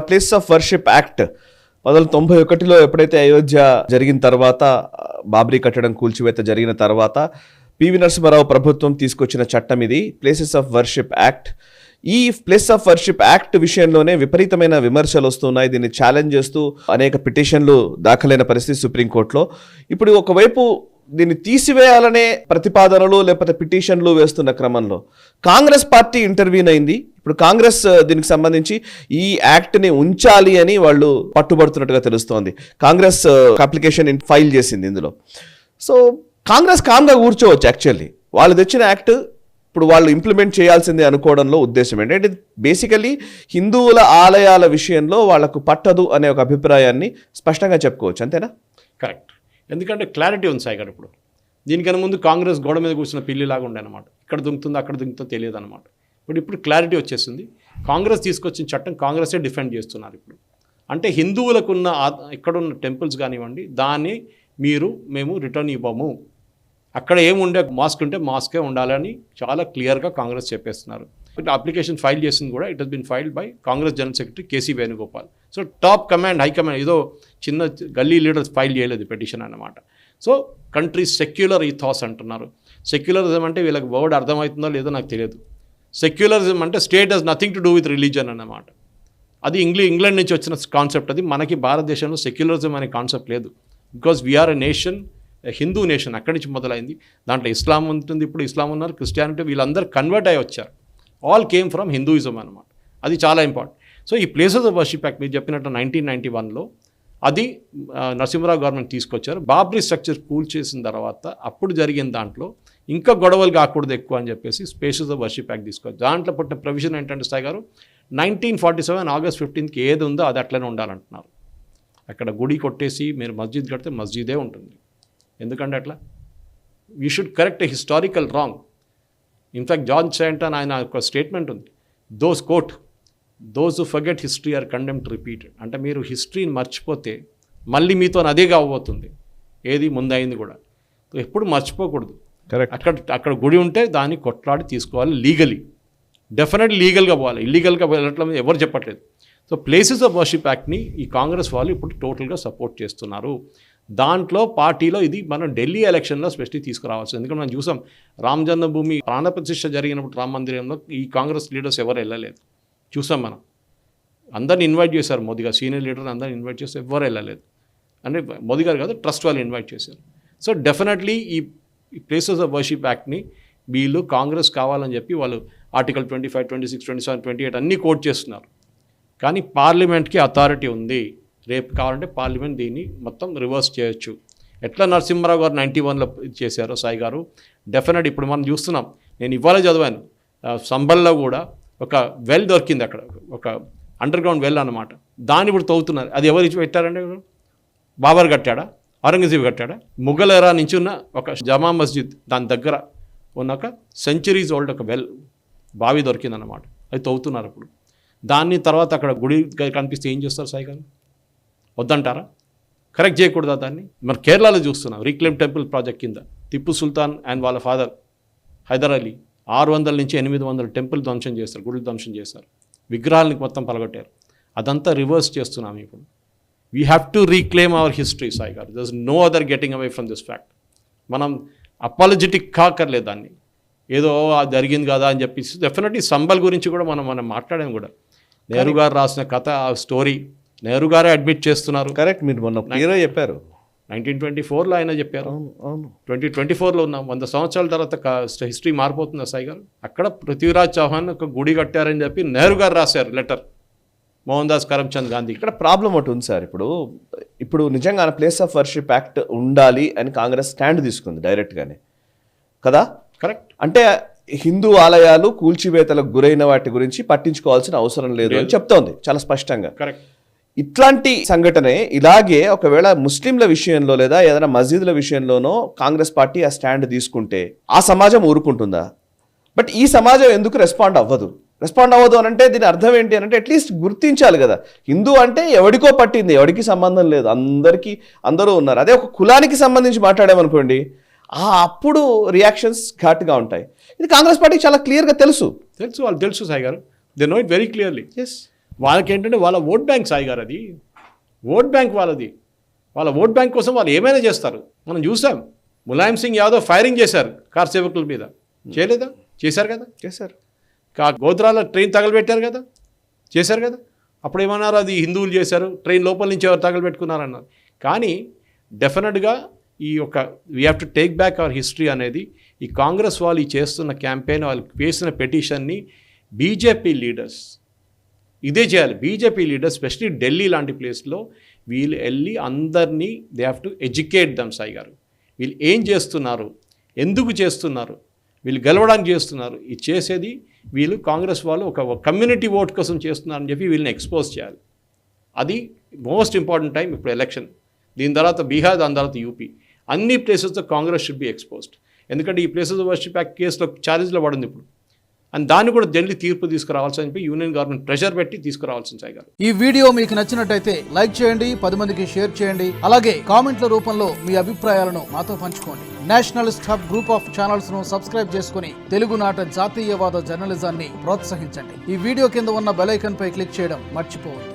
Place of worship act 1991లో ఎప్పుడైతే అయోధ్య జరిగిన తర్వాత, బాబ్రీ కట్టడం కూల్చివేత జరిగిన తర్వాత పివి నరసింహారావు ప్రభుత్వం తీసుకొచ్చిన చట్టం ఇది, ప్లేసెస్ ఆఫ్ వర్షిప్ యాక్ట్. ఈ ప్లేస్ ఆఫ్ వర్షిప్ యాక్ట్ విషయంలోనే విపరీతమైన విమర్శలు వస్తున్నాయి. దీన్ని ఛాలెంజ్ చేస్తూ అనేక పిటిషన్లు దాఖలైన పరిస్థితి సుప్రీంకోర్టులో. ఇప్పుడు ఒకవైపు దీన్ని తీసివేయాలనే ప్రతిపాదనలు లేకపోతే పిటిషన్లు వేస్తున్న క్రమంలో కాంగ్రెస్ పార్టీ ఇంటర్వ్యూన్ అయింది. ఇప్పుడు కాంగ్రెస్ దీనికి సంబంధించి ఈ యాక్ట్ని ఉంచాలి అని వాళ్ళు పట్టుబడుతున్నట్టుగా తెలుస్తోంది. కాంగ్రెస్ అప్లికేషన్ ఫైల్ చేసింది ఇందులో. సో కాంగ్రెస్ కామ్గా కూర్చోవచ్చు. యాక్చువల్లీ వాళ్ళు తెచ్చిన యాక్ట్ ఇప్పుడు వాళ్ళు ఇంప్లిమెంట్ చేయాల్సిందే అనుకోవడంలో ఉద్దేశం ఏంటంటే, బేసికలీ హిందువుల ఆలయాల విషయంలో వాళ్లకు పట్టదు అనే ఒక అభిప్రాయాన్ని స్పష్టంగా చెప్పుకోవచ్చు. అంతేనా? కరెక్ట్. ఎందుకంటే క్లారిటీ ఉంది సాయి గారు. ఇప్పుడు దీనికన్నా ముందు కాంగ్రెస్ గోడ మీద కూర్చున్న పిల్లిలాగా ఉండే అనమాట. ఇక్కడ దుంకుతుందో అక్కడ దుంకుతుందో తెలియదు అనమాట. ఇప్పుడు క్లారిటీ వచ్చేసింది. కాంగ్రెస్ తీసుకొచ్చిన చట్టం కాంగ్రెసే డిఫెండ్ చేస్తున్నారు ఇప్పుడు. అంటే హిందువులకున్న ఎక్కడున్న టెంపుల్స్ కానివ్వండి, దాన్ని మేము రిటర్న్ ఇవ్వము, అక్కడ ఏముండే మాస్క్ ఉంటే మాస్కే ఉండాలని చాలా క్లియర్గా కాంగ్రెస్ చెప్పేస్తున్నారు. అప్లికేషన్ ఫైల్ చేసింది కూడా it has been filed by Congress general secretary KC Venugopal. So top command, high command, ఏదో చిన్న గల్లీ లీడర్స్ ఫైల్ చేయలేదు పిటిషన్ అన్నమాట. సో కంట్రీ సెక్యులర్ ఈథాస్ అంటున్నారు. సెక్యులరిజం అంటే వీళ్ళకి వర్డ్ అర్థమవుతుందో లేదో నాకు తెలియదు. సెక్యులరిజం అంటే state has nothing to do with religion అన్నమాట. అది ఇంగ్లాండ్ నుంచి వచ్చిన కాన్సెప్ట్. అది మనకి భారతదేశంలో సెక్యులరిజం అనే కాన్సెప్ట్ లేదు. Because we are a nation, Hindu nation. అక్కడి నుంచి మొదలైంది. దాంట్లో ఇస్లాం ఉంటుంది, ఇప్పుడు ఇస్లాం ఉన్నారు, క్రిస్టియానిటీ, వీళ్ళందరూ కన్వర్ట్ అయ్యి వచ్చారు. ఆల్ కేమ్ ఫ్రమ్ హిందూయిజం అనమాట. అది చాలా ఇంపార్టెంట్. సో ఈ ప్లేసెస్ ఆఫ్ వర్షిప్ యాక్ట్ మీరు చెప్పినట్టు 1991లో అది నరసింహరావు గవర్నమెంట్ తీసుకొచ్చారు. బాబ్రీ స్ట్రక్చర్ కూల్ చేసిన తర్వాత అప్పుడు జరిగిన దాంట్లో ఇంకా గొడవలు కాకూడదు ఎక్కువ అని చెప్పేసి ప్లేసెస్ ఆఫ్ వర్షిప్ యాక్ట్ తీసుకొచ్చారు. దాంట్లో పుట్టిన ప్రొవిజన్ ఏంటంటే సాయి గారు, 1947 ఆగస్ట్ 15కి ఏది ఉందో అది అట్లనే ఉండాలంటున్నారు. అక్కడ గుడి కొట్టేసి మీరు మస్జిద్ కడితే మస్జిదే ఉంటుంది. ఎందుకంటే అట్లా we should correct a historical wrong. In fact John Senton ఆయన ఒక స్టేట్మెంట్ ఉంది, those who forget history are condemned to repeat. అంటే మీరు హిస్టరీని మర్చిపోతే మళ్ళీ మీతో అదే కాబోతుంది, ఏది ముందైంది కూడా. ఎప్పుడు మర్చిపోకూడదు. అక్కడ గుడి ఉంటే దాన్ని కొట్లాడి తీసుకోవాలి లీగలీ, డెఫినెట్లీ లీగల్గా పోవాలి. ఇల్లీగల్గా వెళ్ళట్ల మీద ఎవరు చెప్పట్లేదు. సో ప్లేసెస్ ఆఫ్ వర్షిప్ యాక్ట్ని ఈ కాంగ్రెస్ వాళ్ళు ఇప్పుడు టోటల్గా సపోర్ట్ చేస్తున్నారు. దాంట్లో పార్టీలో ఇది మనం ఢిల్లీ ఎలక్షన్లో స్పెషల్లీ తీసుకురావచ్చు. ఎందుకంటే మనం చూసాం, రామ్ జన్మభూమి ప్రాణప్రతిష్ఠ జరిగినప్పుడు రామ మందిరంలో ఈ కాంగ్రెస్ లీడర్స్ ఎవరు వెళ్ళలేదు. చూసాం మనం. అందరిని ఇన్వైట్ చేశారు మోదీ గారు, సీనియర్ లీడర్ని అందరిని ఇన్వైట్ చేస్తే ఎవరు వెళ్ళలేదు. అంటే మోదీ గారు కాదు, ట్రస్ట్ వాళ్ళు ఇన్వైట్ చేశారు. సో డెఫినెట్లీ ఈ ప్లేసెస్ ఆఫ్ వర్షిప్ యాక్ట్ని వీళ్ళు కాంగ్రెస్ కావాలని చెప్పి వాళ్ళు ఆర్టికల్ 25, 26, 27, 28 అన్నీ కోట్ చేస్తున్నారు. కానీ పార్లమెంట్కి అథారిటీ ఉంది. రేపు కావాలంటే పార్లమెంట్ దీన్ని మొత్తం రివర్స్ చేయొచ్చు. ఎట్లా నరసింహారావు గారు 91లో చేశారో సాయి గారు, డెఫినెట్ ఇప్పుడు మనం చూస్తున్నాం. నేను ఇవాళ చదివాను, సంబల్లో కూడా ఒక వెల్ దొరికింది అక్కడ, ఒక అండర్ గ్రౌండ్ వెల్ అనమాట. దాన్ని ఇప్పుడు తవ్వుతున్నారు. అది ఎవరు పెట్టారంటే, బాబర్ కట్టాడా, ఔరంగజేబు కట్టాడా? ముఘల్ ఎరా నుంచి ఉన్న ఒక జమా మస్జిద్ దాని దగ్గర ఉన్న ఒక సెంచరీస్ ఓల్డ్ ఒక వెల్ బావి దొరికిందన్నమాట. అది తవ్వుతున్నారు ఇప్పుడు. దాన్ని తర్వాత అక్కడ గుడి కనిపిస్తే ఏం చేస్తారు సాయి గారు? వద్దంటారా? కరెక్ట్ చేయకూడదా దాన్ని? మరి కేరళలో చూస్తున్నాం, రీక్లెయిమ్ టెంపుల్ ప్రాజెక్ట్ కింద టిప్పు సుల్తాన్ అండ్ వాళ్ళ ఫాదర్ హైదర్ అలీ 600 నుంచి 800 టెంపుల్ ధ్వంసం చేస్తారు, గుడులు ధ్వంసం చేస్తారు, విగ్రహాలని మొత్తం పలగొట్టారు. అదంతా రివర్స్ చేస్తున్నాం ఇప్పుడు. We have to reclaim our history Sai గారు. There is no other getting away from this fact. మనం అపాలజెటిక్ కాకర్లేదు దాన్ని, ఏదో జరిగింది కదా అని చెప్పేసి. డెఫినెట్లీ సంబల్ గురించి కూడా మనం మాట్లాడాము కూడా. నెహ్రూ గారు రాసిన కథ, ఆ స్టోరీ నెహ్రూ గారే అడ్మిట్ చేస్తున్నారు. కరెక్ట్, మీరు మొన్న క్లియర్గా చెప్పారు. 1924లో ఆయన చెప్పారు. అవును, 2024లో ఉన్నాం. 100 సంవత్సరాల తర్వాత హిస్టరీ మారిపోతుందా సాయి గారు? అక్కడ పృథ్వీరాజ్ చౌహాన్ ఒక గుడి కట్టారని చెప్పి నెహ్రూ గారు రాశారు లెటర్, మోహన్ దాస్ కరమ్చంద్ గాంధీ. ఇక్కడ ప్రాబ్లం ఒకటి ఉంది సార్. ఇప్పుడు నిజంగా ప్లేస్ ఆఫ్ వర్షిప్ యాక్ట్ ఉండాలి అని కాంగ్రెస్ స్టాండ్ తీసుకుంది డైరెక్ట్గానే కదా. కరెక్ట్. అంటే హిందూ ఆలయాలు కూల్చివేతలకు గురైన వాటి గురించి పట్టించుకోవాల్సిన అవసరం లేదు అని చెప్తోంది చాలా స్పష్టంగా. కరెక్ట్. ఇట్లాంటి సంఘటనే ఇలాగే ఒకవేళ ముస్లింల విషయంలో లేదా ఏదైనా మస్జిద్ల విషయంలోనో కాంగ్రెస్ పార్టీ ఆ స్టాండ్ తీసుకుంటే ఆ సమాజం ఊరుకుంటుందా? బట్ ఈ సమాజం ఎందుకు రెస్పాండ్ అవ్వదు అని అంటే దీని అర్థం ఏంటి అని అంటే, అట్లీస్ట్ గుర్తించాలి కదా, హిందూ అంటే ఎవడికో పట్టింది, ఎవడికి సంబంధం లేదు, అందరూ ఉన్నారు. అదే ఒక కులానికి సంబంధించి మాట్లాడామనుకోండి, అప్పుడు రియాక్షన్స్ ఘాటుగా ఉంటాయి. ఇది కాంగ్రెస్ పార్టీకి చాలా క్లియర్గా తెలుసు వాళ్ళు తెలుసు సాయి గారు. They know it very clearly. Yes. వాళ్ళకి ఏంటంటే వాళ్ళ ఓట్ బ్యాంక్ సాయి గారు, అది ఓట్ బ్యాంక్ వాళ్ళది. వాళ్ళ ఓట్ బ్యాంక్ కోసం వాళ్ళు ఏమైనా చేస్తారు. మనం చూసాం, ములాయం సింగ్ యాదవ్ ఫైరింగ్ చేశారు కార్ సేవకుల మీద, చేయలేదా? చేశారు కదా, చేశారు. గోత్రాల ట్రైన్ తగలబెట్టారు కదా, చేశారు కదా. అప్పుడు ఏమన్నారు, అది హిందువులు చేశారు, ట్రైన్ లోపల నుంచి ఎవరు తగలబెట్టుకున్నారన్నారు. కానీ డెఫినెట్గా ఈ యొక్క we have to take back our history అనేది ఈ కాంగ్రెస్ వాళ్ళు ఈ చేస్తున్న క్యాంపెయిన్, వాళ్ళు వేసిన పెటిషన్ని బీజేపీ లీడర్స్ ఇదే చేయాలి. బీజేపీ లీడర్స్ స్పెషలీ ఢిల్లీ లాంటి ప్లేస్లో వీళ్ళు వెళ్ళి అందరినీ they have to educate them Sai గారు. వీళ్ళు ఏం చేస్తున్నారు, ఎందుకు చేస్తున్నారు, వీళ్ళు గెలవడానికి చేస్తున్నారు, ఇది చేసేది వీళ్ళు కాంగ్రెస్ వాళ్ళు ఒక కమ్యూనిటీ ఓట్ కోసం చేస్తున్నారని చెప్పి వీళ్ళని ఎక్స్పోజ్ చేయాలి. అది మోస్ట్ ఇంపార్టెంట్ టైం ఇప్పుడు ఎలక్షన్. దీని తర్వాత బీహార్, దాని తర్వాత యూపీ, అన్ని ప్లేసెస్తో కాంగ్రెస్ షుడ్ బి ఎక్స్పోజ్డ్. ఎందుకంటే ఈ ప్లేసెస్ వర్షిప్ యాక్ట్ కేసులో ఛార్జెస్లో పడింది ఇప్పుడు. అండ్ దాన్ని కూడా ఢిల్లీ తీర్పు తీసుకురావాల్సి చెప్పి యూనియన్ గవర్నమెంట్ ప్రెషర్ పెట్టి తీసుకురావాల్సింది సాయి గారు. ఈ వీడియో మీకు నచ్చినట్టయితే లైక్ చేయండి, 10 మందికి షేర్ చేయండి. అలాగే కామెంట్ల రూపంలో మీ అభిప్రాయాలను మాతో పంచుకోండి. Nationalist hub group of channels ను సబ్స్క్రైబ్ చేసుకుని తెలుగునాట జాతీయవాద జర్నలిజాన్ని ప్రోత్సహించండి. ఈ వీడియో కింద ఉన్న బెల్ ఐకాన్ పై క్లిక్ చేయడం మర్చిపోవద్దు.